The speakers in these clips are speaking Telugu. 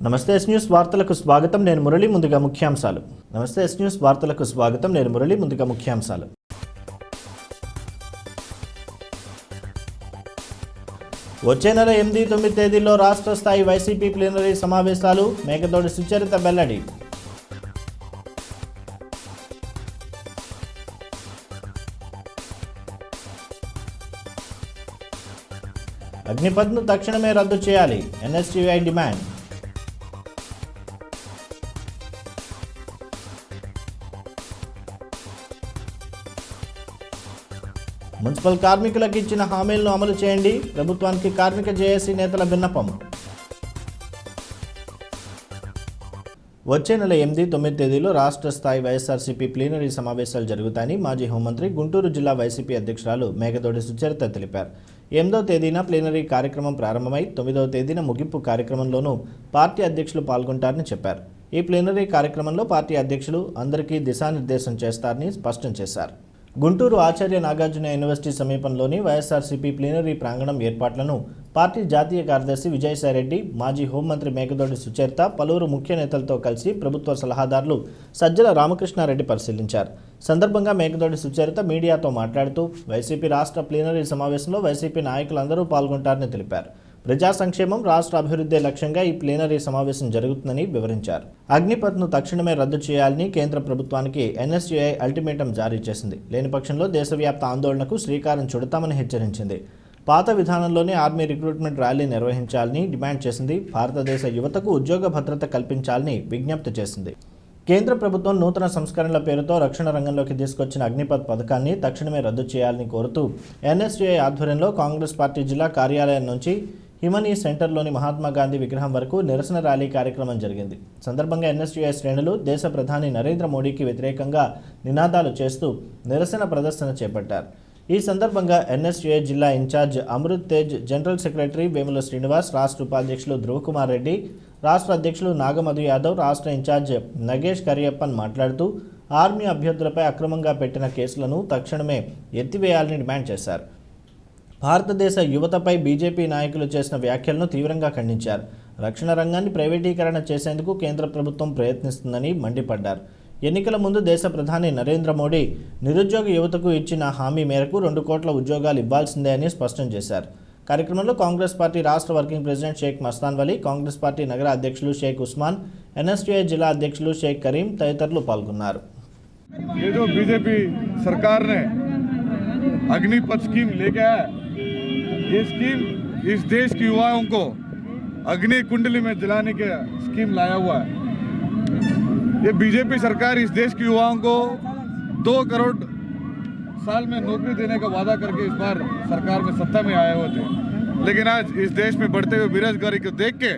నమస్తే ఎస్ న్యూస్ వార్తలకు స్వాగతం. నేను మురళి. ముందుగా ముఖ్యాంశాలు. నమస్తే ఎస్ న్యూస్ వార్తలకు స్వాగతం. నేను మురళి. ముందుగా ముఖ్యాంశాలు. వచ్చే నెల 8-9 తేదీల్లో రాష్ట్ర స్థాయి వైసీపీ ప్లీనరీ సమావేశాలు. మేకతోటి సుచరిత వెల్లడి. అగ్నిపథ్ను తక్షణమే రద్దు చేయాలి. NSTI demand. మున్సిపల్ కార్మికులకు ఇచ్చిన హామీలను అమలు చేయండి. ప్రభుత్వానికి కార్మిక జేఏసీ నేతల విన్నపం. వచ్చే నెల 8-9 తేదీలో రాష్ట్ర స్థాయి వైఎస్ఆర్సీపీ ప్లీనరీ సమావేశాలు జరుగుతాయని మాజీ హోంమంత్రి గుంటూరు జిల్లా వైసీపీ అధ్యక్షురాలు మేకతోటి సుచరిత తెలిపారు. 8వ తేదీన ప్లీనరీ కార్యక్రమం ప్రారంభమై 9వ తేదీన ముగింపు కార్యక్రమంలోనూ పార్టీ అధ్యక్షులు పాల్గొంటారని చెప్పారు. ఈ ప్లీనరీ కార్యక్రమంలో పార్టీ అధ్యక్షులు అందరికీ దిశానిర్దేశం చేస్తారని స్పష్టం చేశారు. గుంటూరు ఆచార్య నాగార్జున యూనివర్సిటీ సమీపంలోని వైఎస్ఆర్సీపీ ప్లీనరీ ప్రాంగణం ఏర్పాట్లను పార్టీ జాతీయ కార్యదర్శి విజయసాయిరెడ్డి, మాజీ హోంమంత్రి మేకతోటి సుచరిత, పలువురు ముఖ్య నేతలతో కలిసి ప్రభుత్వ సలహాదారులు సజ్జల రామకృష్ణారెడ్డి పరిశీలించారు. సందర్భంగా మేకతోటి సుచరిత మీడియాతో మాట్లాడుతూ వైసీపీ రాష్ట్ర ప్లీనరీ సమావేశంలో వైసీపీ నాయకులందరూ పాల్గొంటారని తెలిపారు. ప్రజా సంక్షేమం, రాష్ట్ర అభివృద్ధి లక్ష్యంగా ఈ ప్లీనరీ సమావేశం జరుగుతుందని వివరించారు. అగ్నిపథ్ను తక్షణమే రద్దు చేయాలని కేంద్ర ప్రభుత్వానికి ఎన్ఎస్టీఐ అల్టిమేటం జారీ చేసింది. లేని పక్షంలో దేశవ్యాప్త ఆందోళనకు శ్రీకారం చుడతామని హెచ్చరించింది. పాత విధానంలోనే ఆర్మీ రిక్రూట్మెంట్ ర్యాలీ నిర్వహించాలని డిమాండ్ చేసింది. భారతదేశ యువతకు ఉద్యోగ భద్రత కల్పించాలని విజ్ఞప్తి చేసింది. కేంద్ర ప్రభుత్వం నూతన సంస్కరణల పేరుతో రక్షణ రంగంలోకి తీసుకొచ్చిన అగ్నిపథ్ పథకాన్ని తక్షణమే రద్దు చేయాలని కోరుతూ ఎన్ఎస్టీఐ ఆధ్వర్యంలో కాంగ్రెస్ పార్టీ జిల్లా కార్యాలయం నుంచి హిమనీ సెంటర్లోని మహాత్మాగాంధీ విగ్రహం వరకు నిరసన ర్యాలీ కార్యక్రమం జరిగింది. సందర్భంగా ఎన్ఎస్టీఐ శ్రేణులు దేశ ప్రధాని నరేంద్ర మోడీకి వ్యతిరేకంగా నినాదాలు చేస్తూ నిరసన ప్రదర్శన చేపట్టారు. ఈ సందర్భంగా ఎన్ఎస్టీఐ జిల్లా incharge Amrit Tej, general secretary Vemula Srinivas, రాష్ట్ర ఉపాధ్యక్షులు ధృవకుమార్ రెడ్డి, రాష్ట్ర అధ్యక్షులు నాగమధు యాదవ్, రాష్ట్ర ఇన్ఛార్జ్ నగేష్ కరియప్పన్ మాట్లాడుతూ ఆర్మీ అభ్యర్థులపై అక్రమంగా పెట్టిన కేసులను తక్షణమే ఎత్తివేయాలని డిమాండ్ చేశారు. భారతదేశ యువతపై బీజేపీ నాయకులు చేసిన వ్యాఖ్యలను తీవ్రంగా ఖండించారు. రక్షణ రంగాన్ని ప్రైవేటీకరణ చేసేందుకు కేంద్ర ప్రభుత్వం ప్రయత్నిస్తుందని మండిపడ్డారు. ఎన్నికల ముందు దేశ ప్రధాని నరేంద్ర మోడీ నిరుద్యోగ యువతకు ఇచ్చిన హామీ మేరకు 2 కోట్ల ఉద్యోగాలు ఇవ్వాల్సిందే అని స్పష్టం చేశారు. కార్యక్రమంలో కాంగ్రెస్ పార్టీ రాష్ట్ర working president Shaik Mastan Vali, Congress party నగర అధ్యక్షులు షేక్ ఉస్మాన్, ఎన్ఎస్టీఐ జిల్లా అధ్యక్షులు షేక్ కరీం తదితరులు పాల్గొన్నారు. अग्निपथ स्कीम लेके आया, ये स्कीम इस देश के युवाओं को अग्नि कुंडली में जलाने के स्कीम लाया हुआ है। ये बीजेपी सरकार इस देश के युवाओं को 2 करोड़ साल में नौकरी देने का वादा करके इस बार सरकार में सत्ता में आए हुए थे, लेकिन आज इस देश में बढ़ते हुए बेरोजगारी को देख के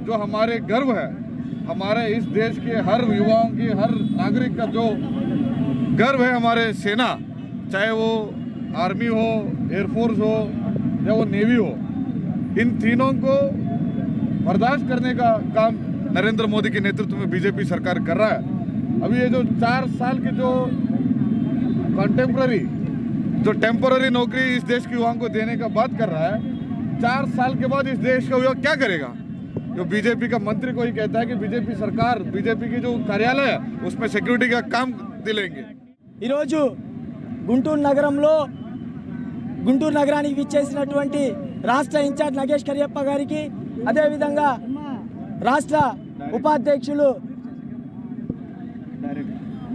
जो हमारे गर्व है, हमारे इस देश के हर युवाओं की, हर नागरिक का जो गर्व है, हमारे सेना, चाहे वो आर्मी हो, एयरफोर्स हो या वो नेवी हो, इन तीनों को बर्दाश्त करने का काम नरेंद्र मोदी के नेतृत्व में बीजेपी सरकार कर रहा है। अभी ये जो 4 साल की जो टेम्पररी नौकरी इस देश के युवाओं को देने का बात कर रहा है, 4 साल के बाद इस देश का युवा क्या करेगा? जो बीजेपी का मंत्री कोई कहता है कि बीजेपी सरकार, बीजेपी की जो कार्यालय है उसमें सिक्योरिटी का काम दिलेंगे। గుంటూరు నగరానికి విచ్చేసినటువంటి రాష్ట్ర ఇన్ఛార్జ్ నగేష్ కరియప్ప గారికి, అదేవిధంగా రాష్ట్ర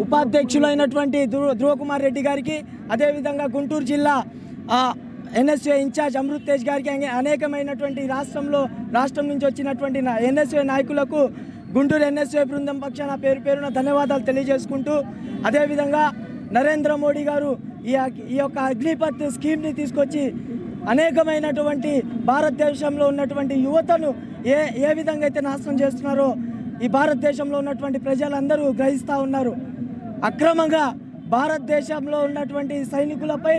ఉపాధ్యక్షులైనటువంటి ధృవకుమార్ రెడ్డి గారికి, అదేవిధంగా గుంటూరు జిల్లా ఎన్ఎస్ఏ ఇన్ఛార్జ్ అమృత్ తేజ్ గారికి, అనేకమైనటువంటి రాష్ట్రం నుంచి వచ్చినటువంటి ఎన్ఎస్ఏ నాయకులకు గుంటూరు ఎన్ఎస్ఏ బృందం పక్షాన పేరున ధన్యవాదాలు తెలియజేసుకుంటూ, అదేవిధంగా నరేంద్ర మోడీ గారు ఈ యొక్క అగ్నిపథ్ స్కీమ్ని తీసుకొచ్చి అనేకమైనటువంటి భారతదేశంలో ఉన్నటువంటి యువతను ఏ విధంగా అయితే నాశనం చేస్తున్నారో ఈ భారతదేశంలో ఉన్నటువంటి ప్రజలందరూ గ్రహిస్తూ ఉన్నారు. అక్రమంగా భారతదేశంలో ఉన్నటువంటి సైనికులపై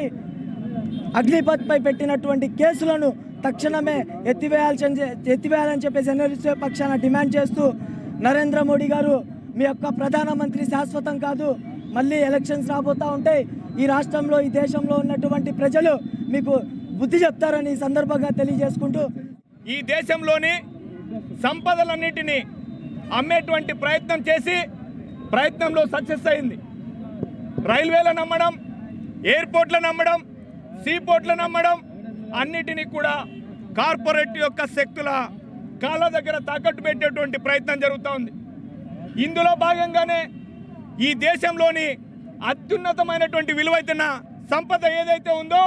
అగ్నిపథ్పై పెట్టినటువంటి కేసులను తక్షణమే ఎత్తివేయాలని చెప్పేసి ఎన్ఎస్ఏ పక్షాన డిమాండ్ చేస్తూ, నరేంద్ర మోడీ గారు మీ యొక్క ప్రధానమంత్రి శాశ్వతం కాదు, మళ్ళీ ఎలక్షన్స్ రాబోతూ ఉంటాయి, ఈ రాష్ట్రంలో, ఈ దేశంలో ఉన్నటువంటి ప్రజలు మీకు బుద్ధి చెప్తారని సందర్భంగా తెలియజేసుకుంటూ, ఈ దేశంలోని సంపదలన్నిటినీ అమ్మేటువంటి ప్రయత్నం చేసి ప్రయత్నంలో సక్సెస్ అయింది. రైల్వేలను అమ్మడం, ఎయిర్పోర్ట్లను అమ్మడం, సీపోర్ట్లను అమ్మడం, అన్నిటినీ కూడా కార్పొరేట్ యొక్క శక్తుల కాళ్ళ దగ్గర తాకట్టు పెట్టేటువంటి ప్రయత్నం జరుగుతూ ఉంది. ఇందులో భాగంగానే ఈ దేశంలోని అత్యున్నతమైనటువంటి విలువైన సంపద ఏదైతే ఉందో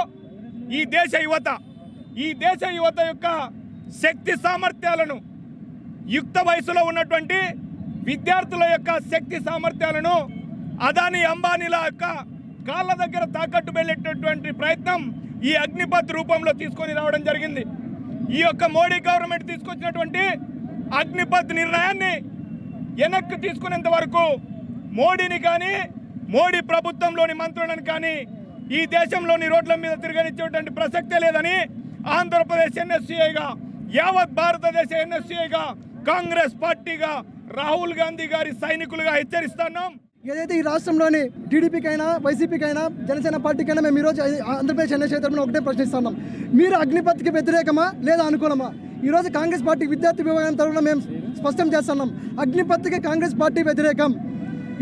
ఈ దేశ యువత యొక్క శక్తి సామర్థ్యాలను, యుక్త వయసులో ఉన్నటువంటి విద్యార్థుల యొక్క శక్తి సామర్థ్యాలను అదానీ అంబానీల యొక్క కాళ్ళ దగ్గర తాకట్టు వెళ్ళేటటువంటి ప్రయత్నం ఈ అగ్నిపథ్ రూపంలో తీసుకొని రావడం జరిగింది. ఈ యొక్క మోడీ గవర్నమెంట్ తీసుకొచ్చినటువంటి అగ్నిపథ్ నిర్ణయాన్ని వెనక్కి తీసుకునేంత వరకు మోడీని కానీ, మోడీ ప్రభుత్వంలోని మంత్రులను కానీ ఈ దేశంలోని రోడ్ల మీద తిరగనిచ్చేటువంటి ప్రసక్తే లేదని ఆంధ్రప్రదేశ్ ఎన్ఎస్సీఐగా, యావత్ భారతదేశ ఎన్ఎస్సీఐగా, కాంగ్రెస్ పార్టీగా, రాహుల్ గాంధీ గారి సైనికులుగా హెచ్చరిస్తున్నాం. ఏదైతే ఈ రాష్ట్రంలోని టీడీపీకైనా, వైసీపీకైనా, జనసేన పార్టీకైనా మేము ఈరోజు ఆంధ్రప్రదేశ్ ఎన్ఎస్సీ తరఫున ఒకటే ప్రశ్నిస్తున్నాం. మీరు అగ్నిపథ్కి వ్యతిరేకమా లేదా అనుకూలమా? ఈరోజు కాంగ్రెస్ పార్టీ విద్యార్థి విభాగం తరఫున మేము స్పష్టం చేస్తున్నాం, అగ్నిపథ్కి కాంగ్రెస్ పార్టీ వ్యతిరేకం.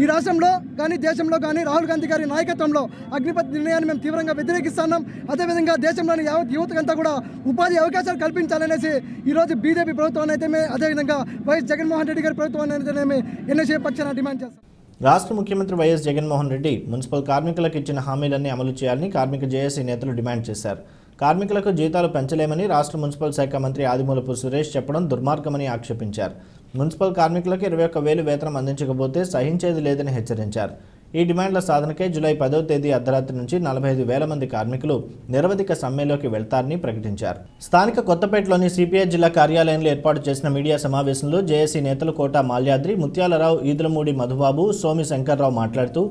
ఈ రాష్ట్రంలో కానీ దేశంలో కానీ రాహుల్ గాంధీ గారి నాయకత్వంలో అగ్నిపథ్ నిర్ణయాన్ని మేము తీవ్రంగా వ్యతిరేకిస్తున్నాం. అదేవిధంగా దేశంలోని యావత్ యువతకంతా కూడా ఉపాధి అవకాశాలు కల్పించాలనేసి ఈరోజు బీజేపీ ప్రభుత్వాన్ని అయితే అదేవిధంగా వైఎస్ జగన్మోహన్ రెడ్డి గారి ప్రభుత్వాన్ని అయితే మేము ఎన్ఎస్సీ పక్షాన డిమాండ్ చేస్తాం. రాష్ట్ర ముఖ్యమంత్రి వైఎస్ జగన్మోహన్ రెడ్డి మున్సిపల్ కార్మికులకు ఇచ్చిన హామీలన్నీ అమలు చేయాలని కార్మిక జేఏసీ నేతలు డిమాండ్ చేశారు. కార్మికులకు జీతాలు పెంచలేమని రాష్ట్ర మున్సిపల్ శాఖ మంత్రి ఆదిమూలపు సురేష్ చెప్పడం దుర్మార్గమని ఆక్షేపించారు. మున్సిపల్ కార్మికులకు 21,000 వేతనం అందించకపోతే సహించేది లేదని హెచ్చరించారు. ఈ డిమాండ్ల సాధనకే జూలై 10వ తేదీ అర్ధరాత్రి నుంచి 45,000 మంది కార్మికులు నిరవధిక సమ్మెలోకి వెళ్తారని ప్రకటించారు. స్థానిక కొత్తపేటలోని సిపిఐ జిల్లా కార్యాలయంలో ఏర్పాటు చేసిన మీడియా సమావేశంలో జేఏసీ నేతలు కోట మాల్యాద్రి, ముత్యాలరావు, ఈదులమూడి మధుబాబు, సోమి శంకర్రావు మాట్లాడుతూ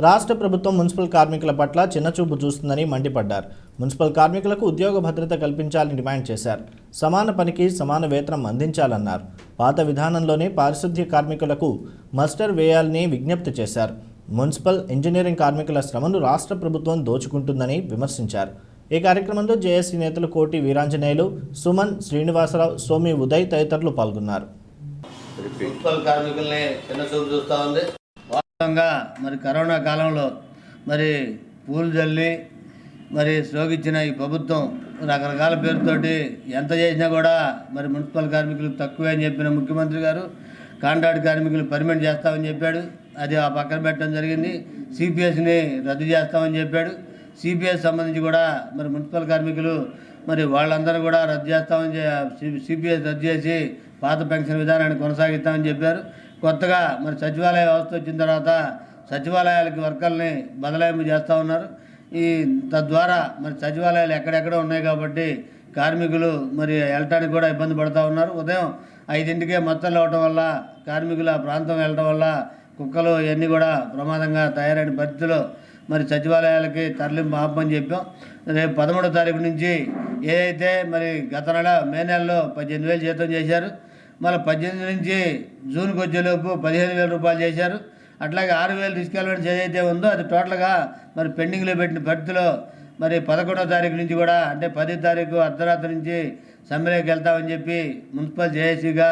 రాష్ట్ర ప్రభుత్వం మున్సిపల్ కార్మికుల పట్ల చిన్నచూపు చూస్తుందని మండిపడ్డారు. మున్సిపల్ కార్మికులకు ఉద్యోగ భద్రత కల్పించాలని డిమాండ్ చేశారు. సమాన పనికి సమాన వేతనం అందించాలన్నారు. పాత విధానంలోనే పారిశుద్ధ్య కార్మికులకు మస్టర్ వేయాలని విజ్ఞప్తి చేశారు. మున్సిపల్ ఇంజనీరింగ్ కార్మికుల శ్రమను రాష్ట్ర ప్రభుత్వం దోచుకుంటుందని విమర్శించారు. ఈ కార్యక్రమంలో జేఏసీ నేతలు కోటి వీరాంజనేయులు, సుమన్, శ్రీనివాసరావు, సోమి ఉదయ్ తదితరులు పాల్గొన్నారు. మున్సిపల్ కార్మికుల్ని చిన్న చూపు చూస్తూ ఉంది. వాస్తవంగా మరి కరోనా కాలంలో మరి పూలు జల్లి మరి సోకిచ్చిన ఈ ప్రభుత్వం రకరకాల పేరుతోటి ఎంత చేసినా కూడా మరి మున్సిపల్ కార్మికులు తక్కువే అని చెప్పిన ముఖ్యమంత్రి గారు కాంట్రాక్ట్ కార్మికులు పర్మనెంట్ చేస్తామని చెప్పాడు. అది ఆ పక్కన పెట్టడం జరిగింది. సిపిఎస్ని రద్దు చేస్తామని చెప్పాడు. సిపిఎస్ సంబంధించి కూడా మరి మున్సిపల్ కార్మికులు మరి వాళ్ళందరూ కూడా రద్దు చేస్తామని సిపిఎస్ రద్దు చేసి పాత పెన్షన్ విధానాన్ని కొనసాగిస్తామని చెప్పారు. కొత్తగా మరి సచివాలయ వ్యవస్థ వచ్చిన తర్వాత సచివాలయాలకి వర్కర్ని బదలాయింపు చేస్తూ ఉన్నారు. తద్వారా మరి సచివాలయాలు ఎక్కడెక్కడ ఉన్నాయి కాబట్టి కార్మికులు మరి వెళ్ళటానికి కూడా ఇబ్బంది పడుతూ ఉన్నారు. ఉదయం 5ంటికే మొత్తం అవడం వల్ల కార్మికులు ఆ ప్రాంతం వెళ్ళడం వల్ల కుక్కలు ఇవన్నీ కూడా ప్రమాదంగా తయారైన పరిస్థితిలో మరి సచివాలయాలకి తరలింపు ఆపమని చెప్పాం. రేపు 13వ తారీఖు నుంచి ఏదైతే మరి గత నెల మే నెలలో 18,000 జీతం చేశారు, మళ్ళీ 18 నుంచి జూన్కి వచ్చేలోపు 15,000 రూపాయలు చేశారు. అట్లాగే 6,000 రిస్క్ ఏదైతే ఉందో అది టోటల్గా మరి పెండింగ్లో పెట్టిన పరిస్థితిలో మరి 11వ తారీఖు నుంచి కూడా అంటే 10వ తారీఖు అర్ధరాత్రి నుంచి సమ్మెలోకి వెళ్తామని చెప్పి మున్సిపల్ జేఏసీగా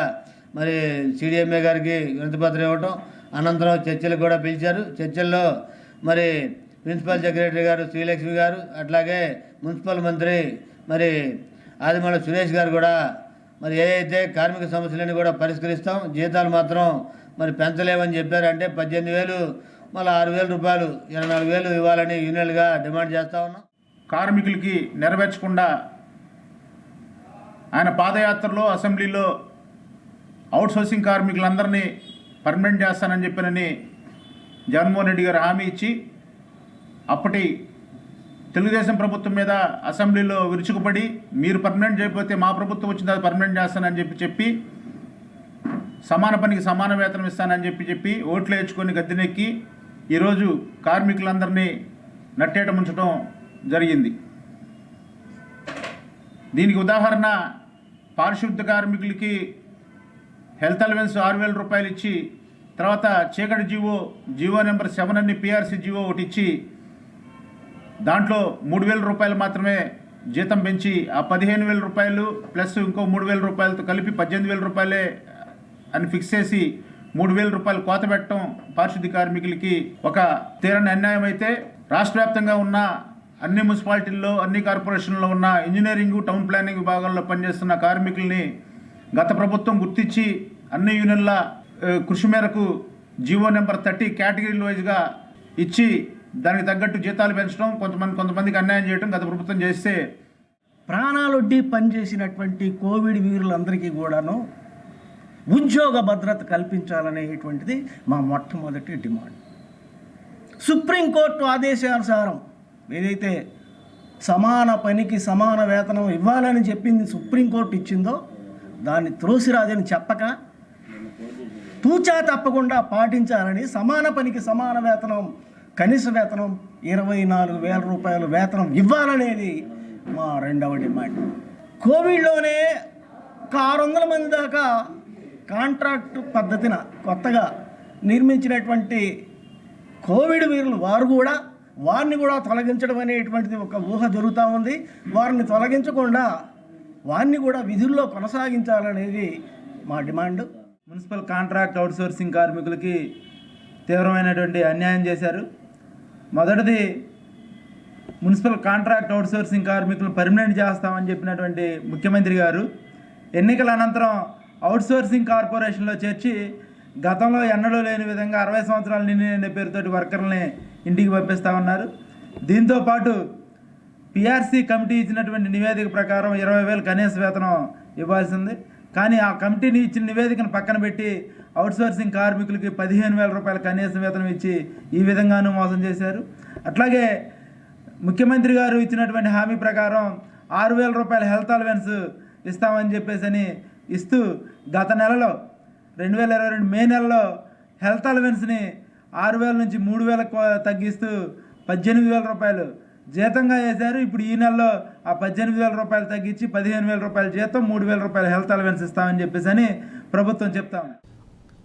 మరి సిడిఎంఏ గారికి వినతిపత్రం ఇవ్వటం, అనంతరం చర్చలు కూడా పిలిచారు. చర్చల్లో మరి ప్రిన్సిపల్ సెక్రటరీ గారు శ్రీలక్ష్మి గారు, అట్లాగే మున్సిపల్ మంత్రి మరి ఆదిమూలపు సురేష్ గారు కూడా మరి ఏదైతే కార్మిక సమస్యలన్నీ కూడా పరిష్కరిస్తాం, జీతాలు మాత్రం మరి పెంచలేమని చెప్పారు. అంటే 18,000 మళ్ళీ 6,000 రూపాయలు 24,000 ఇవ్వాలని యూనియన్గా డిమాండ్ చేస్తూ ఉన్నాం. కార్మికులకి నెరవేర్చకుండా ఆయన పాదయాత్రలో అసెంబ్లీలో అవుట్సోర్సింగ్ కార్మికులందరినీ పర్మనెంట్ చేస్తానని చెప్పినని జగన్మోహన్ రెడ్డి గారు హామీ ఇచ్చి అప్పటి తెలుగుదేశం ప్రభుత్వం మీద అసెంబ్లీలో విరుచుకుపడి మీరు పర్మనెంట్ చేయకపోతే మా ప్రభుత్వం వచ్చిన తర్వాత పర్మనెంట్ చేస్తానని చెప్పి సమాన పనికి సమాన వేతనం ఇస్తానని చెప్పి ఓట్లు వేయించుకొని గద్దెనెక్కి ఈరోజు కార్మికులందరినీ నట్టేట ముంచడం జరిగింది. దీనికి ఉదాహరణ పారిశుద్ధ కార్మికులకి హెల్త్ అలవెన్స్ 6,000 రూపాయలు ఇచ్చి తర్వాత చీకటి జీవో నెంబర్ 7 అని పిఆర్సీ జీవో ఒకటి ఇచ్చి దాంట్లో 3,000 రూపాయలు మాత్రమే జీతం పెంచి ఆ 15,000 రూపాయలు ప్లస్ ఇంకో 3,000 రూపాయలతో కలిపి 18,000 రూపాయలే అని ఫిక్స్ చేసి 3,000 రూపాయలు కోత పెట్టడం పారిశుద్ధ్య కార్మికులకి ఒక తీరని అన్యాయం అయితే, రాష్ట్ర వ్యాప్తంగా ఉన్న అన్ని మున్సిపాలిటీల్లో అన్ని కార్పొరేషన్లో ఉన్న ఇంజనీరింగ్ టౌన్ ప్లానింగ్ విభాగాల్లో పనిచేస్తున్న కార్మికుల్ని గత ప్రభుత్వం గుర్తించి అన్ని యూనియన్ల కృషి మేరకు జీవో నెంబర్ 30 కేటగిరీల వైజ్గా ఇచ్చి దానికి తగ్గట్టు జీతాలు పెంచడం, కొంతమందికి అన్యాయం చేయడం గత ప్రభుత్వం చేస్తే, ప్రాణాలొడ్డి పనిచేసినటువంటి కోవిడ్ వీరులందరికీ కూడాను ఉద్యోగ భద్రత కల్పించాలనేటువంటిది మా మొట్టమొదటి డిమాండ్. సుప్రీంకోర్టు ఆదేశానుసారం ఏదైతే సమాన పనికి సమాన వేతనం ఇవ్వాలని చెప్పింది సుప్రీంకోర్టు ఇచ్చిందో దాన్ని త్రోసిరాజని చెప్పక తూచా తప్పకుండా పాటించాలని, సమాన పనికి సమాన వేతనం, కనీస వేతనం 24,000 రూపాయలు వేతనం ఇవ్వాలనేది మా రెండవ డిమాండ్. కోవిడ్లోనే ఒక 600 మంది దాకా కాంట్రాక్ట్ పద్ధతిన కొత్తగా నిర్మించినటువంటి కోవిడ్ వీరులు వారిని కూడా తొలగించడం అనేటువంటిది ఒక ఊహ జరుగుతూ ఉంది. వారిని తొలగించకుండా వారిని కూడా విధుల్లో కొనసాగించాలనేది మా డిమాండ్. మున్సిపల్ కాంట్రాక్ట్ అవుట్సోర్సింగ్ కార్మికులకి తీవ్రమైనటువంటి అన్యాయం చేశారు. మొదటిది, మున్సిపల్ కాంట్రాక్ట్ అవుట్సోర్సింగ్ కార్మికులు పర్మనెంట్ చేస్తామని చెప్పినటువంటి ముఖ్యమంత్రి గారు ఎన్నికల అనంతరం అవుట్సోర్సింగ్ కార్పొరేషన్లో చేర్చి గతంలో ఎన్నడూ లేని విధంగా 60 సంవత్సరాలు నిండిన పేరుతోటి వర్కర్లని ఇంటికి పంపిస్తూ ఉన్నారు. దీంతోపాటు పిఆర్సీ కమిటీ ఇచ్చినటువంటి నివేదిక ప్రకారం 20,000 కనీస వేతనం ఇవ్వాల్సింది. కానీ ఆ కమిటీని ఇచ్చిన నివేదికను పక్కన పెట్టి అవుట్సోర్సింగ్ కార్మికులకి 15,000 రూపాయల కనీస వేతనం ఇచ్చి ఈ విధంగానూ మోసం చేశారు. అట్లాగే ముఖ్యమంత్రి గారు ఇచ్చినటువంటి హామీ ప్రకారం 6,000 రూపాయల హెల్త్ అలవెన్స్ ఇస్తామని చెప్పేసి ఇస్తూ గత నెలలో 2022 మే నెలలో హెల్త్ అలవెన్స్ని 6,000 నుంచి 3,000 తగ్గిస్తూ 18,000 రూపాయలు జీతంగా వేశారు. ఇప్పుడు ఈ నెలలో ఆ 18,000 రూపాయలు తగ్గించి 15,000 రూపాయల జీతం, 3,000 రూపాయల హెల్త్ అలవెన్స్ ఇస్తామని చెప్పేసి ప్రభుత్వం చెప్తా ఉంది.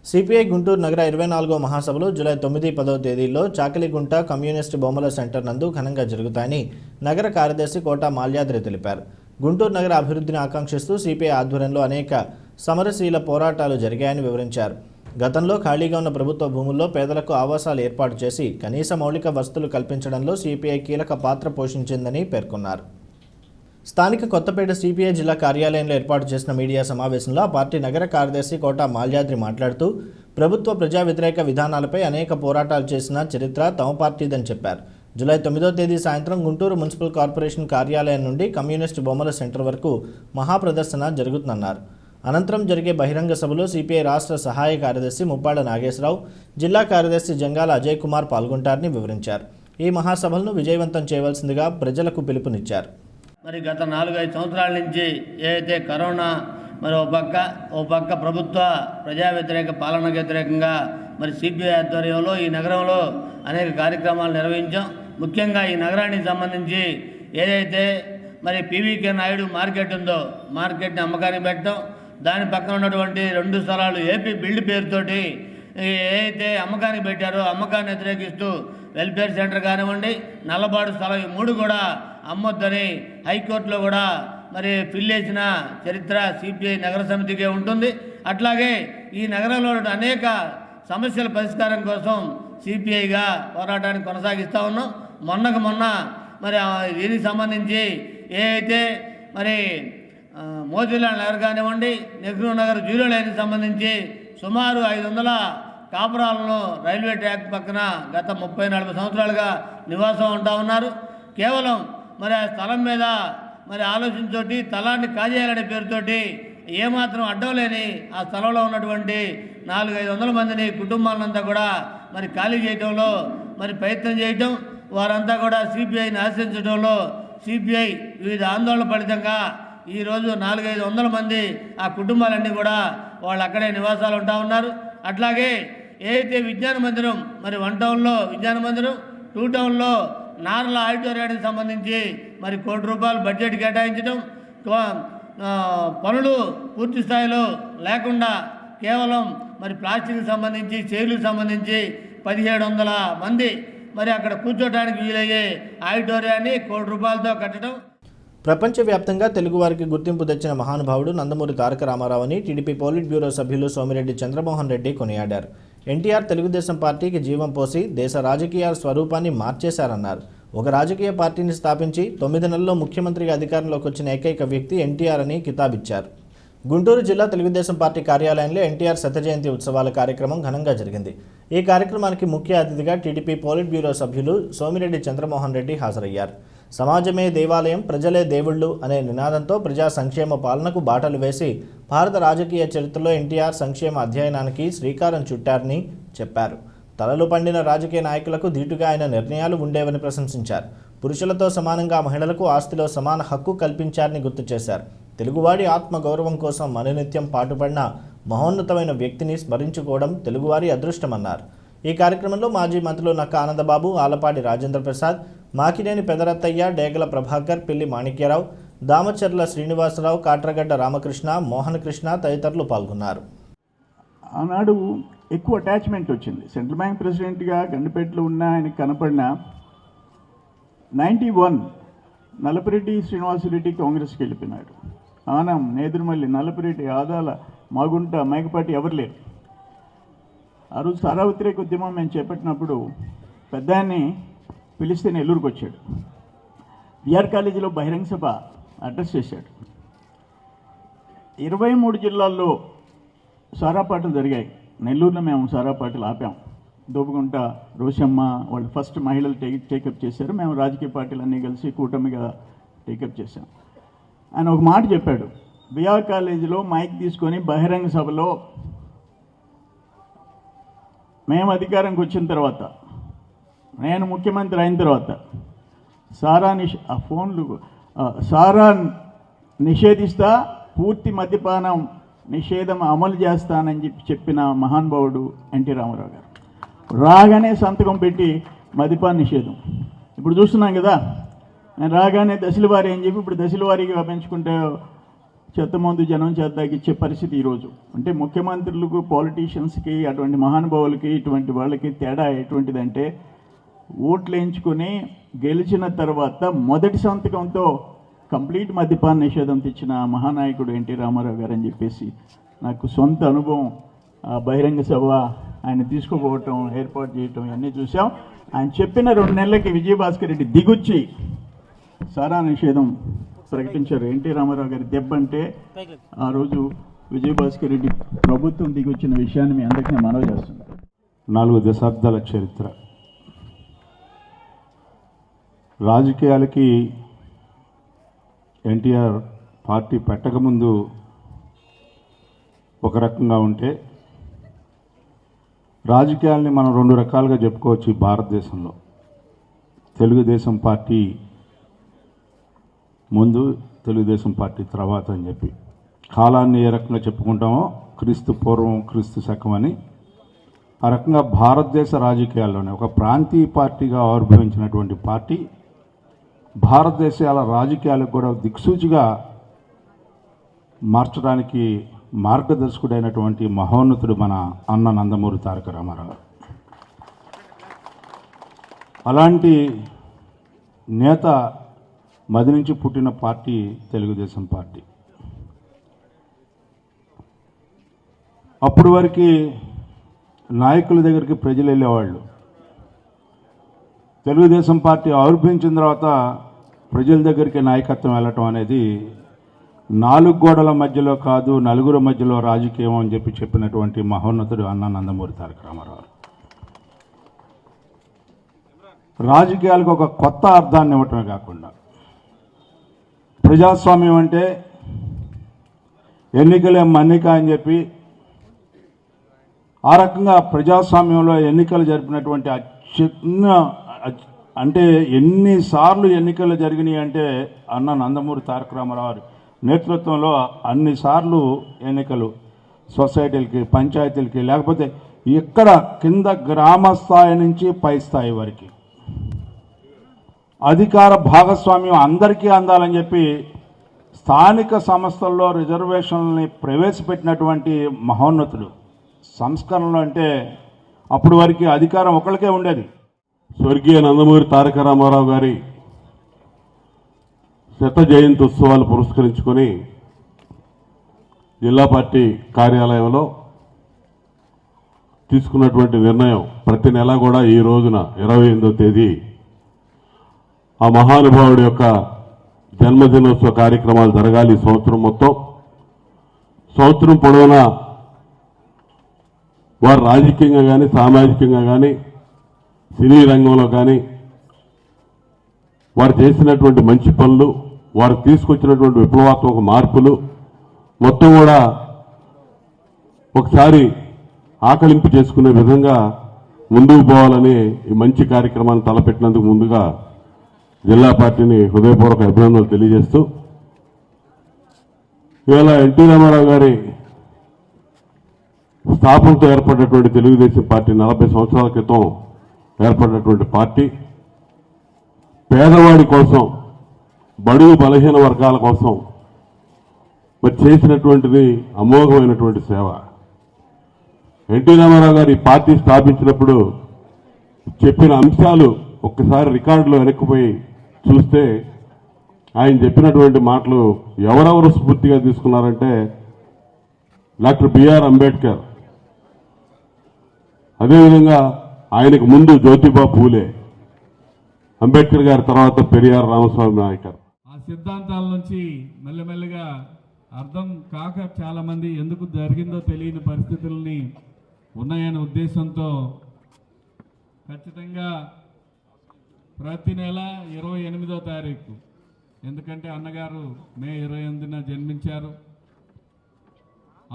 సిపిఐ గుంటూరు నగర 24వ మహాసభలు జూలై 9, 10 తేదీల్లో చాకలిగుంట కమ్యూనిస్ట్ బొమ్మల సెంటర్ నందు ఘనంగా జరుగుతాయని నగర కార్యదర్శి కోట మాల్యాద్రి తెలిపారు. గుంటూరు నగర అభివృద్ధిని ఆకాంక్షిస్తూ సిపిఐ ఆధ్వర్యంలో అనేక సమరశీల పోరాటాలు జరిగాయని వివరించారు. గతంలో ఖాళీగా ఉన్న ప్రభుత్వ భూముల్లో పేదలకు ఆవాసాలు ఏర్పాటు చేసి కనీస మౌలిక వసతులు కల్పించడంలో సిపిఐ కీలక పాత్ర పోషించిందని పేర్కొన్నారు. స్థానిక కొత్తపేట సిపిఐ జిల్లా కార్యాలయంలో ఏర్పాటు చేసిన మీడియా సమావేశంలో ఆ పార్టీ నగర కార్యదర్శి కోట మాల్యాద్రి మాట్లాడుతూ ప్రభుత్వ ప్రజా వ్యతిరేక విధానాలపై అనేక పోరాటాలు చేసిన చరిత్ర తమ పార్టీదని చెప్పారు. జూలై 9వ తేదీ సాయంత్రం గుంటూరు మున్సిపల్ కార్పొరేషన్ కార్యాలయం నుండి కమ్యూనిస్ట్ బొమ్మల సెంటర్ వరకు మహాప్రదర్శన జరుగుతుందన్నారు. అనంతరం జరిగే బహిరంగ సభలో సిపిఐ రాష్ట్ర సహాయ కార్యదర్శి ముప్పాడ నాగేశ్వరరావు, జిల్లా కార్యదర్శి జంగాల అజయ్ కుమార్ పాల్గొంటారని వివరించారు. ఈ మహాసభలను విజయవంతం చేయవలసిందిగా ప్రజలకు పిలుపునిచ్చారు. మరి గత 4-5 సంవత్సరాల నుంచి ఏదైతే కరోనా మరి ఓ పక్క ప్రభుత్వ ప్రజా వ్యతిరేక పాలనకు వ్యతిరేకంగా మరి సిపిఐ ఆధ్వర్యంలో ఈ నగరంలో అనేక కార్యక్రమాలు నిర్వహించాం. ముఖ్యంగా ఈ నగరానికి సంబంధించి ఏదైతే మరి పీవీకే నాయుడు మార్కెట్ ఉందో మార్కెట్ని అమ్మకానికి పెట్టడం, దాని పక్కన ఉన్నటువంటి 2 స్థలాలు ఏపీ బిల్డ్ పేరుతోటి ఏదైతే అమ్మకానికి పెట్టారో అమ్మకాన్ని వ్యతిరేకిస్తూ వెల్ఫేర్ సెంటర్ కానివ్వండి, నల్లబాడు స్థలం, ఈ 3 కూడా అమ్మొద్దని హైకోర్టులో కూడా మరి ఫిల్ చేసిన చరిత్ర సిపిఐ నగర సమితికే ఉంటుంది. అట్లాగే ఈ నగరంలో అనేక సమస్యల పరిష్కారం కోసం సిపిఐగా పోరాటాన్ని కొనసాగిస్తూ ఉన్నాం. మొన్న మరి దీనికి సంబంధించి ఏదైతే మరి మోతీలాల్ నగర్ కానివ్వండి, నెహ్రూ నగర్ జీరో లైన్కి సంబంధించి సుమారు 500 కాపురాలను రైల్వే ట్రాక్ పక్కన గత 30-40 సంవత్సరాలుగా నివాసం ఉంటా ఉన్నారు. కేవలం మరి ఆ స్థలం మీద మరి ఆలోచించోటి స్థలాన్ని కాజేయాలనే పేరుతోటి ఏమాత్రం అడ్డం లేని ఆ స్థలంలో ఉన్నటువంటి 400-500 మందిని కుటుంబాలంతా కూడా మరి ఖాళీ చేయడంలో మరి ప్రయత్నం చేయటం, వారంతా కూడా సిపిఐని ఆశ్రయించడంలో సిపిఐ వివిధ ఆందోళన ఫలితంగా ఈరోజు 400-500 మంది ఆ కుటుంబాలన్నీ కూడా వాళ్ళు అక్కడే నివాసాలు ఉంటా ఉన్నారు. అట్లాగే ఏదైతే విజ్ఞాన మందిరం మరి 1 టౌన్లో విజ్ఞాన మందిరం, 2 టౌన్లో నార్ల ఆడిటోరియానికి సంబంధించి మరి ₹1 కోటి బడ్జెట్ కేటాయించడం, పనులు పూర్తి స్థాయిలో లేకుండా కేవలం మరి ప్లాస్టిక్కి సంబంధించి చైర్లకు సంబంధించి 1700 మంది మరి అక్కడ కూర్చోడానికి వీలయ్యే ఆడిటోరియాన్ని ₹1 కోటితో కట్టడం. ప్రపంచవ్యాప్తంగా తెలుగువారికి గుర్తింపు తెచ్చిన మహానుభావుడు నందమూరి తారక రామారావు అని టీడీపీ పోలిట్ బ్యూరో సభ్యులు సోమిరెడ్డి చంద్రమోహన్ రెడ్డి కొనియాడారు. ఎన్టీఆర్ తెలుగుదేశం పార్టీకి జీవం పోసి దేశ రాజకీయ స్వరూపాన్ని మార్చేశారన్నారు. ఒక రాజకీయ పార్టీని స్థాపించి 9 నెలల్లో ముఖ్యమంత్రిగా అధికారంలోకి వచ్చిన ఏకైక వ్యక్తి ఎన్టీఆర్ అని కితాబిచ్చారు. గుంటూరు జిల్లా తెలుగుదేశం పార్టీ కార్యాలయంలో ఎన్టీఆర్ శత జయంతి ఉత్సవాల కార్యక్రమం ఘనంగా జరిగింది. ఈ కార్యక్రమానికి ముఖ్య అతిథిగా టీడీపీ పోలిట్ బ్యూరో సభ్యులు సోమిరెడ్డి చంద్రమోహన్ రెడ్డి హాజరయ్యారు. సమాజమే దేవాలయం, ప్రజలే దేవుళ్ళు అనే నినాదంతో ప్రజా సంక్షేమ పాలనకు బాటలు వేసి భారత రాజకీయ చరిత్రలో ఎన్టీఆర్ సంక్షేమ అధ్యయనానికి శ్రీకారం చుట్టారని చెప్పారు. తలలు పండిన రాజకీయ నాయకులకు ధీటుగా ఆయన నిర్ణయాలు ఉండేవని ప్రశంసించారు. పురుషులతో సమానంగా మహిళలకు ఆస్తిలో సమాన హక్కు కల్పించారని గుర్తు చేశారు. తెలుగువాడి ఆత్మగౌరవం కోసం అనునిత్యం పాటుపడిన మహోన్నతమైన వ్యక్తిని స్మరించుకోవడం తెలుగువారి అదృష్టమన్నారు. ఈ కార్యక్రమంలో మాజీ మంత్రులు నక్క ఆనందబాబు, ఆలపాటి రాజేంద్ర ప్రసాద్, మాకినేని పెదరత్తయ్య, డేగల ప్రభాకర్, పిల్లి మాణిక్యరావు, దామచర్ల శ్రీనివాసరావు, కాట్రగడ్డ రామకృష్ణ, మోహన్ కృష్ణ తదితరులు పాల్గొన్నారు. ఆనాడు ఎక్కువ అటాచ్మెంట్ వచ్చింది. సెంట్రల్ బ్యాంక్ ప్రెసిడెంట్గా గండిపేటలో ఉన్న ఆయనకు కనపడిన 91 నలపరెడ్డి శ్రీనివాసరెడ్డి కాంగ్రెస్కి వెళ్ళిపోయినాడు. ఆనం, నేదురుమల్లి, నలపరెడ్డి, ఆదాల, మాగుంట, మేకపాటి ఎవరు లేరు. ఆ రోజు సారా వ్యతిరేక ఉద్యమం మేము చేపట్టినప్పుడు పెద్దాన్ని పిలిస్తే నెల్లూరుకు వచ్చాడు. బిఆర్ కాలేజీలో బహిరంగ సభ అడ్రస్ చేశాడు. 23 జిల్లాల్లో సారా పాటలు జరిగాయి. నెల్లూరులో మేము సారా పాటలు ఆపాం. దోబుగుంట రోషమ్మ వాళ్ళు ఫస్ట్ మహిళలు టేకప్ చేశారు. మేము రాజకీయ పార్టీలన్నీ కలిసి కూటమిగా టేకప్ చేశాం. ఆయన ఒక మాట చెప్పాడు, బిఆర్ కాలేజీలో మైక్ తీసుకొని బహిరంగ సభలో మేము అధికారంకి వచ్చిన తర్వాత, నేను ముఖ్యమంత్రి అయిన తర్వాత సారా నిషేధిస్తా, పూర్తి మద్యపానం నిషేధం అమలు చేస్తానని చెప్పిన మహానుభావుడు ఎన్టీ రామారావు గారు. రాగానే సంతకం పెట్టి మద్యపాన నిషేధం. ఇప్పుడు చూస్తున్నాం కదా, నేను రాగానే దశల వారి అని చెప్పి ఇప్పుడు దశల వారీగా పెంచుకుంటే చెత్తమందు జనం చేద్దాకిచ్చే పరిస్థితి ఈరోజు. అంటే ముఖ్యమంత్రులకు, పాలిటీషియన్స్కి, అటువంటి మహానుభావులకి, ఇటువంటి వాళ్ళకి తేడా ఎటువంటిదంటే, ఓట్లు వేయించుకొని గెలిచిన తర్వాత మొదటి సంతకంతో కంప్లీట్ మద్యపాన నిషేధం తెచ్చిన మహానాయకుడు ఎన్టీ రామారావు గారు అని చెప్పేసి నాకు సొంత అనుభవం. బహిరంగ సభ ఆయన తీసుకుపోవటం, ఏర్పాటు చేయటం ఇవన్నీ చూసాం. ఆయన చెప్పిన 2 నెలలకి విజయభాస్కర్ రెడ్డి దిగొచ్చి సారా నిషేధం ప్రకటించారు. ఎన్టీ రామారావు గారి దెబ్బ అంటే ఆ రోజు విజయభాస్కర్ రెడ్డి ప్రభుత్వం దిగొచ్చిన విషయాన్ని మీ అందరికీ మనవి చేస్తున్నాను. 4 దశాబ్దాల చరిత్ర. రాజకీయాలకి ఎన్టీఆర్ పార్టీ పెట్టకముందు ఒక రకంగా ఉంటే, రాజకీయాల్ని మనం 2 రకాలుగా చెప్పుకోవచ్చు ఈ భారతదేశంలో. తెలుగుదేశం పార్టీ ముందు, తెలుగుదేశం పార్టీ తర్వాత అని చెప్పి కాలాన్ని ఏ రకంగా చెప్పుకుంటామో, క్రీస్తు పూర్వం, క్రీస్తు శకం అని, ఆ రకంగా భారతదేశ రాజకీయాల్లోనే ఒక ప్రాంతీయ పార్టీగా ఆవిర్భవించినటువంటి పార్టీ భారతదేశాల రాజకీయాలకు కూడా దిక్సూచిగా మార్చడానికి మార్గదర్శకుడైనటువంటి మహోన్నతుడు మన అన్న నందమూరి తారక రామారావు. అలాంటి నేత మది నుంచి పుట్టిన పార్టీ తెలుగుదేశం పార్టీ. అప్పటి వరకు నాయకుల దగ్గరికి ప్రజలు వెళ్ళేవాళ్ళు. తెలుగుదేశం పార్టీ ఆవిర్భవించిన తర్వాత ప్రజల దగ్గరికి నాయకత్వం వెళ్ళటం అనేది 4 గోడల మధ్యలో కాదు, 4 మధ్యలో రాజకీయం అని చెప్పినటువంటి మహోన్నతుడు అన్న నందమూరి తారక రామారావు. రాజకీయాలకు ఒక కొత్త అర్థాన్ని ఇవ్వటమే కాకుండా, ప్రజాస్వామ్యం అంటే ఎన్నికలే మన్నిక అని చెప్పి, ఆ రకంగా ప్రజాస్వామ్యంలో ఎన్నికలు జరిపినటువంటి అంటే ఎన్నిసార్లు ఎన్నికలు జరిగినాయి అంటే అన్న నందమూరి తారక రామారావు నేతృత్వంలో అన్నిసార్లు ఎన్నికలు, సొసైటీలకి, పంచాయతీలకి, లేకపోతే ఇక్కడ కింద గ్రామ స్థాయి నుంచి పై స్థాయి వరకు అధికార భాగస్వామ్యం అందరికీ అందాలని చెప్పి స్థానిక సంస్థల్లో రిజర్వేషన్లని ప్రవేశపెట్టినటువంటి మహోన్నతుడు. సంస్కరణలు అంటే అప్పటి వరకు అధికారం ఒకరికే ఉండేది. స్వర్గీయ నందమూరి తారక రామారావు గారి శత జయంతి ఉత్సవాలు పురస్కరించుకొని జిల్లా పార్టీ కార్యాలయంలో తీసుకున్నటువంటి నిర్ణయం ప్రతి నెల కూడా ఈ రోజున 28వ తేదీ ఆ మహానుభావుడి యొక్క జన్మదినోత్సవ కార్యక్రమాలు జరగాలి. సంవత్సరం మొత్తం, సంవత్సరం పొడవునా వారు రాజకీయంగా కానీ, సామాజికంగా కానీ, సినీ రంగంలో కానీ వారు చేసినటువంటి మంచి పనులు, వారు తీసుకొచ్చినటువంటి విప్లవాత్మక మార్పులు మొత్తం కూడా ఒకసారి ఆకలింపు చేసుకునే విధంగా ముందుకు పోవాలని ఈ మంచి కార్యక్రమాన్ని తలపెట్టినందుకు ముందుగా జిల్లా పార్టీని హృదయపూర్వక అభినందనలు తెలియజేస్తూ, ఇవాళ ఎన్టీ రామారావు గారి స్థాపనతో ఏర్పడినటువంటి తెలుగుదేశం పార్టీ 40 సంవత్సరాల క్రితం ఏర్పడినటువంటి పార్టీ పేదవాడి కోసం, బడుగు బలహీన వర్గాల కోసం మరి చేసినటువంటిది అమోఘమైనటువంటి సేవ. ఎన్టీ రామారావు గారు ఈ పార్టీ స్థాపించినప్పుడు చెప్పిన అంశాలు ఒక్కసారి రికార్డులో వెనక్కిపోయి చూస్తే ఆయన చెప్పినటువంటి మాటలు ఎవరెవరు స్ఫూర్తిగా తీసుకున్నారంటే డాక్టర్ బిఆర్ అంబేద్కర్, అదేవిధంగా ఆయనకు ముందు జ్యోతిబా పూలే, అంబేద్కర్ గారి తర్వాత పెరియార్ రామస్వామి నాయకర్. ఆ సిద్ధాంతాల నుంచి మెల్లమెల్లగా అర్థం కాక చాలామంది ఎందుకు జరిగిందో తెలియని పరిస్థితుల్ని ఉన్నాయనే ఉద్దేశంతో ఖచ్చితంగా ప్రతి నెల 28వ తారీఖు, ఎందుకంటే అన్నగారు మే 28న జన్మించారు,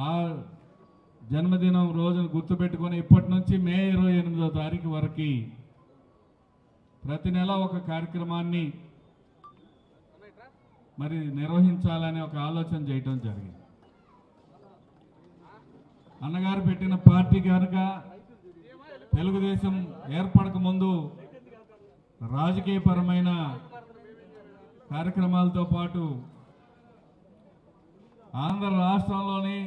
ఆ జన్మదినం రోజును గుర్తుపెట్టుకొని ఇప్పటి నుంచి మే 28వ తారీఖు వరకు ప్రతి నెల ఒక కార్యక్రమాన్ని మరి నిర్వహించాలనే ఒక ఆలోచన చేయటం జరిగింది. అన్నగారు పెట్టిన పార్టీ కనుక తెలుగుదేశం ఏర్పడక ముందు రాజకీయపరమైన కార్యక్రమాలతో పాటు ఆంధ్ర రాష్ట్రంలోని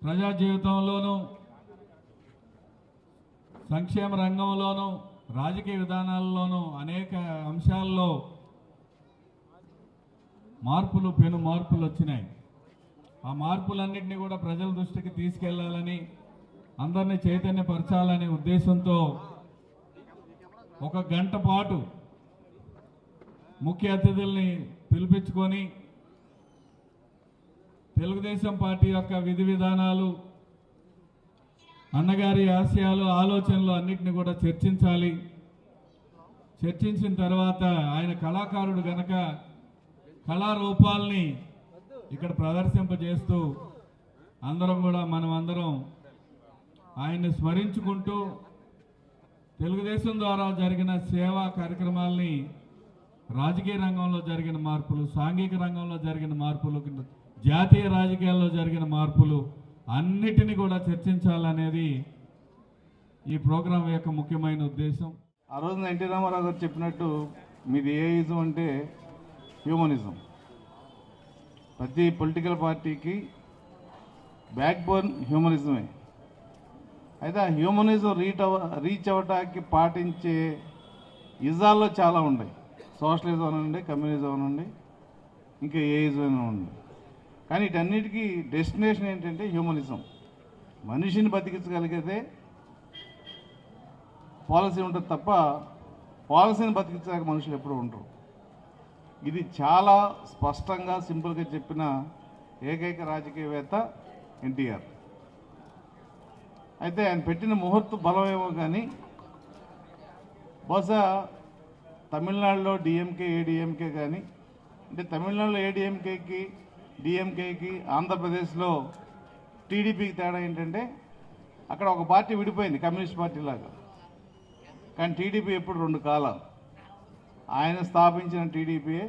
ప్రజా జీవితంలోనూ, సంక్షేమ రంగంలోనూ, రాజకీయ విధానాల్లోనూ అనేక అంశాల్లో పెను మార్పులు వచ్చినాయి. ఆ మార్పులన్నింటినీ కూడా ప్రజల దృష్టికి తీసుకెళ్లాలని, అందరినీ చైతన్యపరచాలనే ఉద్దేశంతో 1 గంట పాటు ముఖ్య అతిథుల్ని పిలిపించుకొని తెలుగుదేశం పార్టీ యొక్క విధి విధానాలు, అన్నగారి ఆశయాలు, ఆలోచనలు అన్నిటిని కూడా చర్చించాలి. చర్చించిన తర్వాత ఆయన కళాకారుడు గనక కళారూపాల్ని ఇక్కడ ప్రదర్శింపజేస్తూ అందరం కూడా మనమందరం ఆయన్ని స్మరించుకుంటూ తెలుగుదేశం ద్వారా జరిగిన సేవా కార్యక్రమాల్ని, రాజకీయ రంగంలో జరిగిన మార్పులు, సాంఘిక రంగంలో జరిగిన మార్పులు, జాతీయ రాజకీయాల్లో జరిగిన మార్పులు అన్నిటినీ కూడా చర్చించాలనేది ఈ ప్రోగ్రాం యొక్క ముఖ్యమైన ఉద్దేశం. ఆ రోజున ఎన్టీ రామారావు గారు చెప్పినట్టు మీది ఏ ఇజం అంటే హ్యూమనిజం. ప్రతి పొలిటికల్ పార్టీకి బ్యాక్ బోన్ హ్యూమనిజమే. అయితే ఆ హ్యూమనిజం రీచ్ అవ్వటానికి పాటించే ఇజాల్లో చాలా ఉన్నాయి. సోషలిజం అనండి, కమ్యూనిజం అనండి, ఇంకా ఏ ఇజం అనండి. కానీ వీటన్నిటికీ డెస్టినేషన్ ఏంటంటే హ్యూమనిజం. మనిషిని బతికించగలిగితే పాలసీ ఉంటుంది తప్ప పాలసీని బతికించడానికి మనుషులు ఎప్పుడూ ఉండరు. ఇది చాలా స్పష్టంగా, సింపుల్గా చెప్పిన ఏకైక రాజకీయవేత్త ఎన్టీఆర్. అయితే ఆయన పెట్టిన ముహూర్త బలమేమో కానీ బహుశా తమిళనాడులో డిఎంకే, ఏడీఎంకే కానీ, అంటే తమిళనాడులో ఏడీఎంకేకి, డిఎంకేకి, ఆంధ్రప్రదేశ్లో టీడీపీకి తేడా ఏంటంటే అక్కడ ఒక పార్టీ విడిపోయింది, కమ్యూనిస్ట్ పార్టీ లాగా. కానీ టీడీపీ ఎప్పుడు 2 కాలాలు. ఆయన స్థాపించిన టీడీపీయే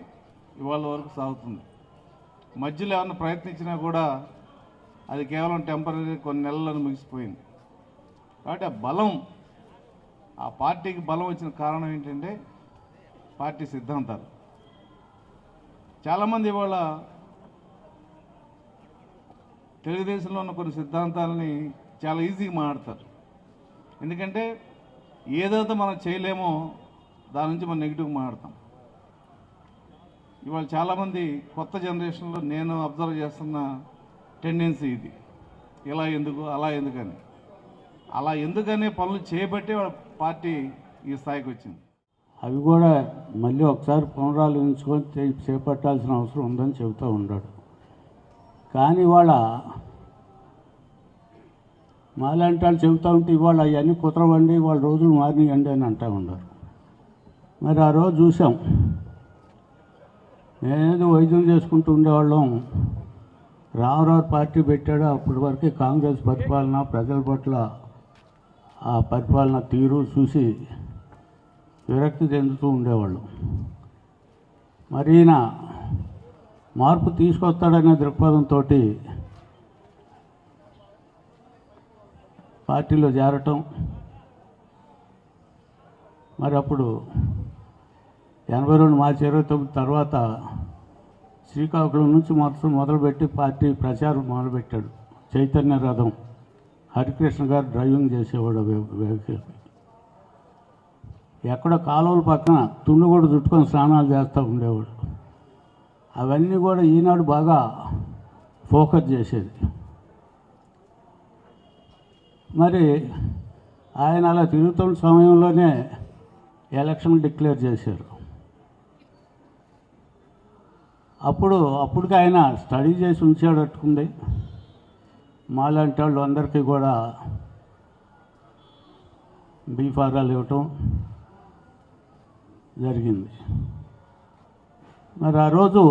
ఇవాళ వరకు సాగుతుంది. మధ్యలో ఏమన్నా ప్రయత్నించినా కూడా అది కేవలం టెంపరీ, కొన్ని నెలలను ముగిసిపోయింది. కాబట్టి ఆ బలం, ఆ పార్టీకి బలం వచ్చిన కారణం ఏంటంటే పార్టీ సిద్ధాంతాలు. చాలామంది ఇవాళ తెలుగుదేశంలో ఉన్న కొన్ని సిద్ధాంతాలని చాలా ఈజీగా మాట్లాడతారు. ఎందుకంటే ఏదైతే మనం చేయలేమో దాని నుంచి మనం నెగిటివ్ మాట్లాడతాం. ఇవాళ చాలామంది కొత్త జనరేషన్లో నేను అబ్జర్వ్ చేస్తున్న టెండెన్సీ ఇది. ఇలా ఎందుకు అలా ఎందుకని అలా ఎందుకనే పనులు చేయబట్టే వాళ్ళ పార్టీ ఈ స్థాయికి వచ్చింది. అవి కూడా మళ్ళీ ఒకసారి పునరాలోచించుకొని చేపట్టాల్సిన అవసరం ఉందని చెబుతూ ఉన్నాడు. కానీ ఇవాళ మాలాంటి వాళ్ళు చెబుతూ ఉంటే ఇవాళ అవన్నీ కుదరవండి, వాళ్ళ రోజులు మారినాయండి అని అంటూ ఉన్నారు. మరి ఆ రోజు చూసాం, నేనేదో వైద్యం చేసుకుంటూ ఉండేవాళ్ళం. రామారావు పార్టీ పెట్టాడు, అప్పటి వరకు కాంగ్రెస్ పరిపాలన, ప్రజల పట్ల ఆ పరిపాలన తీరు చూసి విరక్తి చెందుతూ ఉండేవాళ్ళు. మరి ఈయన మార్పు తీసుకొస్తాడనే దృక్పథంతో పార్టీలో చేరటం, మరి అప్పుడు 82 మార్చి 29 తర్వాత శ్రీకాకుళం నుంచి మొదలుపెట్టి పార్టీ ప్రచారం మొదలుపెట్టాడు. చైతన్య రథం హరికృష్ణ గారు డ్రైవింగ్ చేసేవాడు వెహికల్. ఎక్కడో కాలువల పక్కన తుండు కూడా చుట్టుకొని స్నానాలు చేస్తూ ఉండేవాడు. అవన్నీ కూడా ఈనాడు బాగా ఫోకస్ చేసేది. మరి ఆయన అలా తిరుగుతున్న సమయంలోనే ఎలక్షన్ డిక్లేర్ చేశారు. అప్పటికి ఆయన స్టడీ చేసి ఉంచాడట్టుకుంది. మాలాంటి వాళ్ళు అందరికీ కూడా బీఫారాలు ఇవ్వటం జరిగింది. మరి ఆ రోజు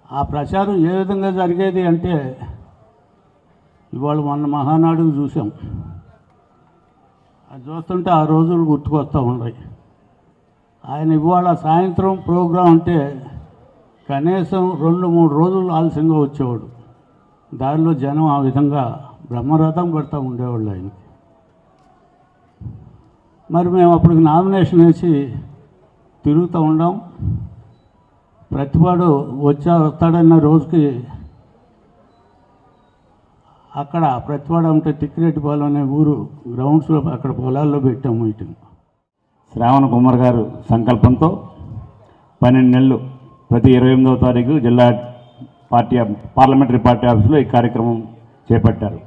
ఆ ప్రచారం ఏ విధంగా జరిగేది అంటే, ఇవాళ మొన్న మహానాడుకు చూసాం. అది చూస్తుంటే ఆ రోజులు గుర్తుకొస్తూ ఉన్నాయి. ఆయన ఇవాళ సాయంత్రం ప్రోగ్రాం అంటే కనీసం 2-3 రోజులు ఆలస్యంగా వచ్చేవాడు. దారిలో జనం ఆ విధంగా బ్రహ్మరథం పడుతూ ఉండేవాళ్ళు ఆయనకి. మరి మేము అప్పటికి నామినేషన్ వేసి తిరుగుతూ ఉన్నాం. ప్రతివాడు వస్తాడన్న రోజుకి అక్కడ ప్రతివాడు ఉంటే తిక్కిరెడ్డిపాలెం అనే ఊరు గ్రౌండ్స్లో అక్కడ పొలాల్లో పెట్టాం మీటింగ్. శ్రావణ కుమార్ గారు సంకల్పంతో 12 నెలలు ప్రతి 28వ తారీఖు జిల్లా పార్లమెంటరీ పార్టీ ఆఫీసులో ఈ కార్యక్రమం చేపట్టారు.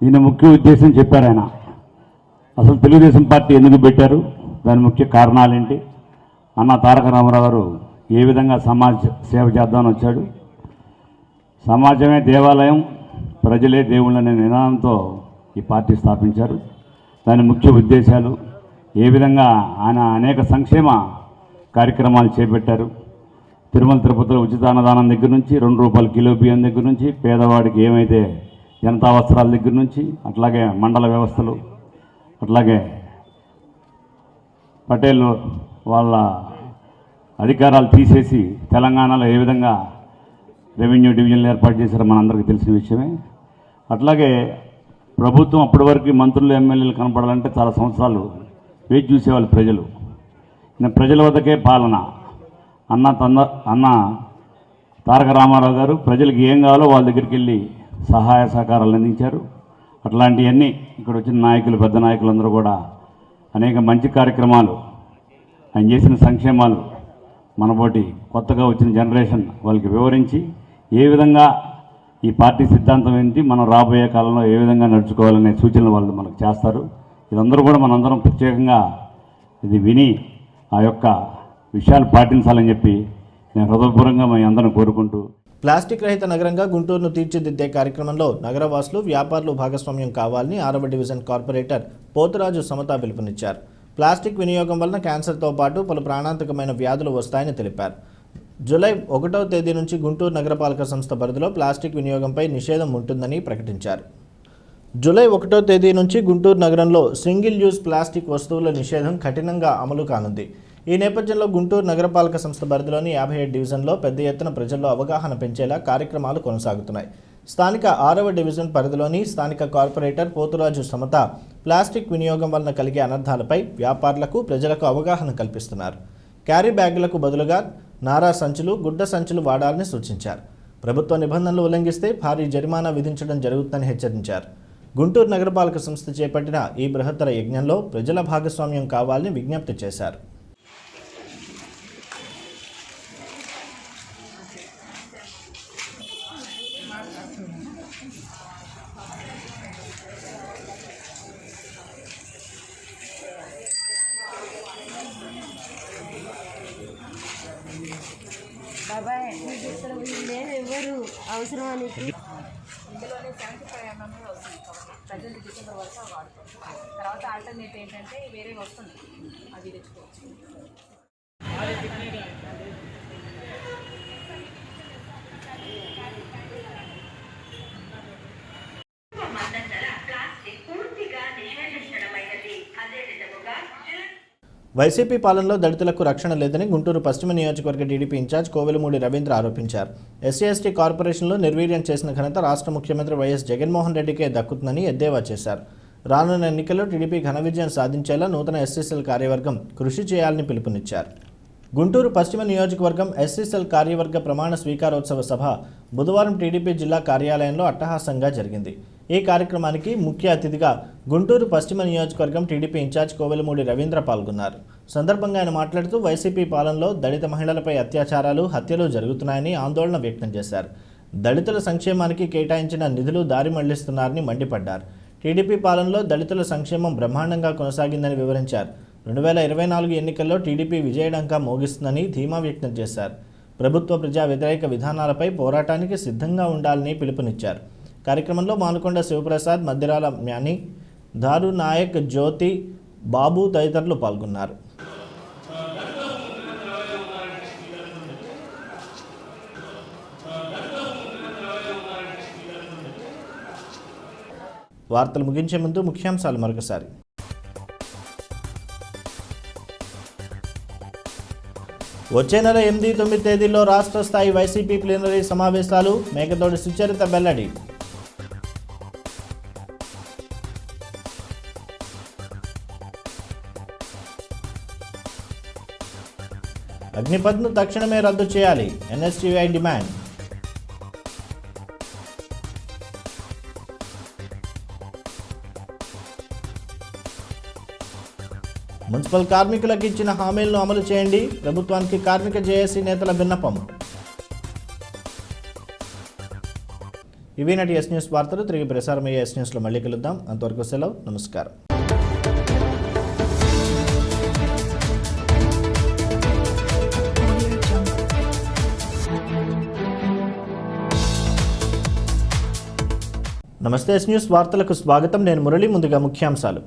దీని ముఖ్య ఉద్దేశం చెప్పారు ఆయన. అసలు తెలుగుదేశం పార్టీ ఎందుకు పెట్టారు, దాని ముఖ్య కారణాలేంటి, అన్న తారక రామారావు గారు ఏ విధంగా సమాజ సేవ చేద్దామని వచ్చాడు, సమాజమే దేవాలయం, ప్రజలే దేవుళ్ళు అనే నినాదంతో ఈ పార్టీ స్థాపించారు. దాని ముఖ్య ఉద్దేశాలు, ఏ విధంగా ఆయన అనేక సంక్షేమ కార్యక్రమాలు చేపట్టారు. తిరుమల తిరుపతిలో ఉచితాన్నదానం దగ్గర నుంచి, 2 రూపాయల కిలో బియ్యం దగ్గర నుంచి, పేదవాడికి ఏమైతే జనతా వస్త్రాల దగ్గర నుంచి, అట్లాగే మండల వ్యవస్థలు, అట్లాగే పటేల్ వాళ్ళ అధికారాలు తీసేసి తెలంగాణలో ఏ విధంగా రెవెన్యూ డివిజన్లు ఏర్పాటు చేశారో మనందరికీ తెలిసిన విషయమే. అట్లాగే ప్రభుత్వం అప్పటి వరకు మంత్రులు ఎమ్మెల్యేలు కనపడాలంటే చాలా సంవత్సరాలు వేచి చూసేవాళ్ళు ప్రజలు. ప్రజల వద్దకే పాలన. అన్న తారక రామారావు గారు ప్రజలకు ఏం కావాలో వాళ్ళ దగ్గరికి వెళ్ళి సహాయ సహకారాలు అందించారు. అట్లాంటివన్నీ ఇక్కడ వచ్చిన నాయకులు, పెద్ద నాయకులందరూ కూడా అనేక మంచి కార్యక్రమాలు, ఆయన చేసిన సంక్షేమాలు మనబోటి కొత్తగా వచ్చిన జనరేషన్ వాళ్ళకి వివరించి ఏ విధంగా ఈ పార్టీ సిద్ధాంతం ఏంటి, మనం రాబోయే కాలంలో ఏ విధంగా నడుచుకోవాలనే సూచనలు వాళ్ళు మనకు చేస్తారు. ఇదందరూ కూడా మనందరం ప్రత్యేకంగా ఇది విని ఆ యొక్క విషయాలు పాటించాలని చెప్పి నేను హృదయపూర్వకంగా మీ అందరం కోరుకుంటూ, ప్లాస్టిక్ రహిత నగరంగా గుంటూరును తీర్చిదిద్దే కార్యక్రమంలో నగరవాసులు, వ్యాపారులు భాగస్వామ్యం కావాలని 6వ డివిజన్ కార్పొరేటర్ పోతురాజు సమత పిలుపునిచ్చారు. ప్లాస్టిక్ వినియోగం వలన క్యాన్సర్తో పాటు పలు ప్రాణాంతకమైన వ్యాధులు వస్తాయని తెలిపారు. జూలై 1వ తేదీ నుంచి గుంటూరు నగరపాలక సంస్థ పరిధిలో ప్లాస్టిక్ వినియోగంపై నిషేధం ఉంటుందని ప్రకటించారు. జూలై 1వ తేదీ నుంచి గుంటూరు నగరంలో సింగిల్ యూజ్ ప్లాస్టిక్ వస్తువుల నిషేధం కఠినంగా అమలు కానుంది. ఈ నేపథ్యంలో గుంటూరు నగరపాలక సంస్థ పరిధిలోని 57 డివిజన్లో పెద్ద ఎత్తున ప్రజల్లో అవగాహన పెంచేలా కార్యక్రమాలు కొనసాగుతున్నాయి. స్థానిక 6వ డివిజన్ పరిధిలోని స్థానిక కార్పొరేటర్ పోతురాజు సమత ప్లాస్టిక్ వినియోగం వలన కలిగే అనర్థాలపై వ్యాపారులకు, ప్రజలకు అవగాహన కల్పిస్తున్నారు. క్యారీ బ్యాగులకు బదులుగా నారా సంచులు, గుడ్డ సంచులు వాడాలని సూచించారు. ప్రభుత్వ నిబంధనలు ఉల్లంఘిస్తే భారీ జరిమానా విధించడం జరుగుతుందని హెచ్చరించారు. గుంటూరు నగరపాలక సంస్థ చేపట్టిన ఈ బృహత్తర యజ్ఞంలో ప్రజల భాగస్వామ్యం కావాలని విజ్ఞప్తి చేశారు. అవసరమా నీకు? ఇందులోనే 75 mm వస్తుంది ప్రజెంట్ డిసెంబర్ వరకు వాడుతాం. తర్వాత ఆల్టర్నేట్ ఏంటంటే వేరే వస్తుంది, అది తెచ్చుకోవచ్చు. వైసీపీ పాలనలో దళితులకు రక్షణ లేదని గుంటూరు పశ్చిమ నియోజకవర్గ టీడీపీ ఇన్ఛార్జ్ కోవెలమూడి రవీంద్ర ఆరోపించారు. ఎస్సీ/ఎస్టీ కార్పొరేషన్లో నిర్వీర్యం చేసిన ఘనత రాష్ట్ర ముఖ్యమంత్రి వైఎస్ జగన్మోహన్ రెడ్డికే దక్కుతుందని ఎద్దేవా చేశారు. రానున్న ఎన్నికల్లో టీడీపీ ఘన విజయం సాధించేలా నూతన ఎస్సీసెల్ కార్యవర్గం కృషి చేయాలని పిలుపునిచ్చారు. గుంటూరు పశ్చిమ నియోజకవర్గం ఎస్సీసెల్ కార్యవర్గ ప్రమాణ స్వీకారోత్సవ సభ బుధవారం టీడీపీ జిల్లా కార్యాలయంలో అట్టహాసంగా జరిగింది. ఈ కార్యక్రమానికి ముఖ్య అతిథిగా గుంటూరు పశ్చిమ నియోజకవర్గం టీడీపీ ఇన్ఛార్జ్ కోవెలమూడి రవీంద్ర పాల్గొన్నారు. సందర్భంగా ఆయన మాట్లాడుతూ వైసీపీ పాలనలో దళిత మహిళలపై అత్యాచారాలు, హత్యలు జరుగుతున్నాయని ఆందోళన వ్యక్తం చేశారు. దళితుల సంక్షేమానికి కేటాయించిన నిధులు దారి మళ్లిస్తున్నారని మండిపడ్డారు. టీడీపీ పాలనలో దళితుల సంక్షేమం బ్రహ్మాండంగా కొనసాగిందని వివరించారు. 2024 ఎన్నికల్లో టీడీపీ విజయడంకా మోగిస్తుందని ధీమా వ్యక్తం చేశారు. ప్రభుత్వ ప్రజా వ్యతిరేక విధానాలపై పోరాటానికి సిద్ధంగా ఉండాలని పిలుపునిచ్చారు. కార్యక్రమంలో మానుకొండ శివప్రసాద్, మద్దిరాల మ్యాని, దారు నాయక్, జ్యోతి, బాబు తదితరులు పాల్గొన్నారు. వార్తలు ముగించే ముందు ముఖ్యాంశాలు మరొకసారి. వచ్చే నెల 8-9 తేదీల్లో రాష్ట్ర స్థాయి వైసీపీ ప్లీనరీ సమావేశాలు, మేకతోటి సుచరిత వెల్లడి. అగ్నిపథ్ను తక్షణమే రద్దు చేయాలి, ఎన్ఎస్టీఐ డిమాండ్. మున్సిపల్ కార్మికులకు ఇచ్చిన హామీలను అమలు చేయండి, ప్రభుత్వానికి కార్మిక జేఏసీ నేతల విన్నపం. ఇవి నాటి ఎస్ న్యూస్ వార్తలు. తిరిగి ప్రసారమయ్యే ఎస్ న్యూస్లో మళ్ళీ కలుద్దాం. అంతవరకు సెలవు, నమస్కారం. నమస్తే, ఎస్ న్యూస్ వార్తలకు స్వాగతం. నేను మురళి. ముందుగా ముఖ్యాంశాలు.